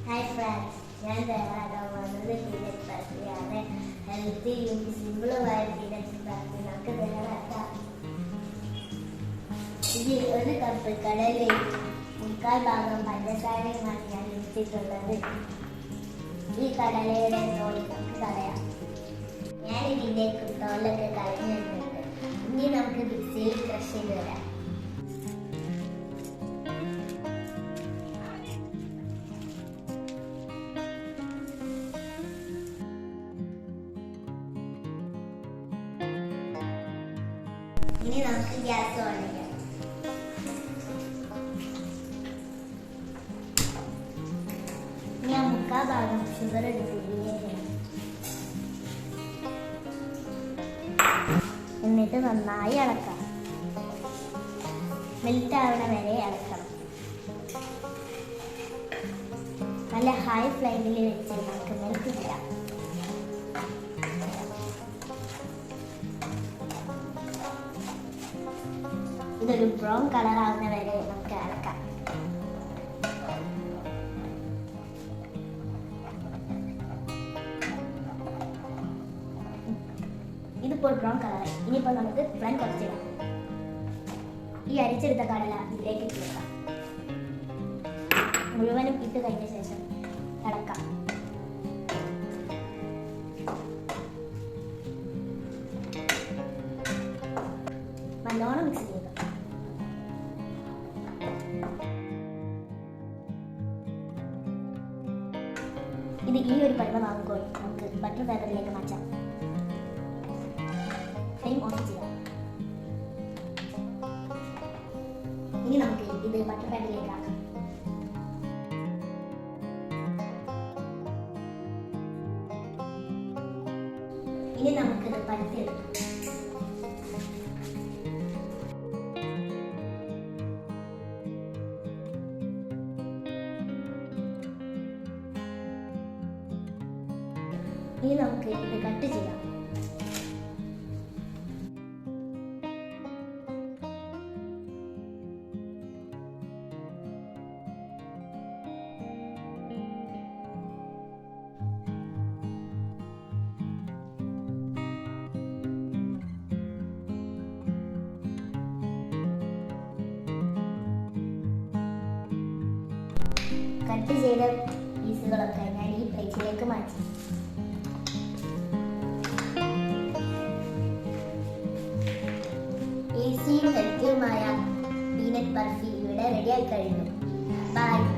Hi friends, ഞാൻ തയ്യാറാക്കാൻ പോകുന്നത് പീനട്ട് ബർഫിയാണ്. ഹെൽത്തിയും സിമ്പിളുമായ പീനട്ട് ബർഫി നമുക്ക് തയ്യാറാക്കാം. ഇത് 1 കപ്പ് കടലയും 3/4 ഭാഗം പഞ്ചസാരയുമാണ് ഞാൻ എടുത്തിട്ടുള്ളത്. ഈ കടലയുടെ തോല് നമുക്ക് കളയാം. ഞാൻ ഇതിലേക്ക് തോലൊക്കെ കളഞ്ഞിട്ടുണ്ട്. ഇനി നമുക്ക് മിക്സിയിൽ ക്രഷ് ചെയ്ത് വരാം. ഇനി നമുക്ക് ഗ്യാസ് ഓൺ ചെയ്യാം. ഞാൻ 3/4 ഭാഗം ഷുഗർ എടുത്തിരിക്കുകയാണ്. എന്നിട്ട് നന്നായി ഇളക്കാം. മെൽറ്റ് ആവണ വരെ ഇളക്കണം. നല്ല ഹൈ ഫ്ലെയിമിൽ വെച്ച് നമുക്ക് മെൽറ്റ് ചെയ്യാം. ഇതൊരു ബ്രൗൺ കളർ ആവുന്ന വരെ നമുക്ക് ഇളക്കാം. ഇതിപ്പോൾ ബ്രൗൺ കളർ. ഇനിയിപ്പോൾ നമുക്ക് ഫ്ലെയിം കുറച്ചിടാം. ഈ അരിച്ചെടുത്ത കടല ഇതിലേക്ക് ഇട്ടേക്കാം. മുഴുവനും ഇട്ട് കഴിഞ്ഞ ശേഷം ഇളക്കാം. നല്ലോണം മിക്സ് ചെയ്യുക. ഇത് ഈ ഒരു പരുവമാകുമ്പോൾ നമുക്ക് ബട്ടർ പേപ്പറിലേക്ക് മാറ്റാം. ഫ്ലെയിം ഓഫ് ചെയ്യാം. ഇനി നമുക്ക് ഇത് ബട്ടർ പേപ്പറിലേക്ക് ആക്കാം. ഇനി നമുക്കിത് പരത്തിയെടുക്കാം. ഇനി നമുക്ക് ഇത് കട്ട് ചെയ്യാം. കട്ട് ചെയ്ത പീസുകളൊക്കെ ഞാൻ ഈ പ്ലേറ്റിലേക്ക് മാറ്റി. ഈസിയും ഹെൽത്തിയുമായ പീനട്ട് ബർഫി ഇവിടെ റെഡിയായി കഴിഞ്ഞു. ബൈ.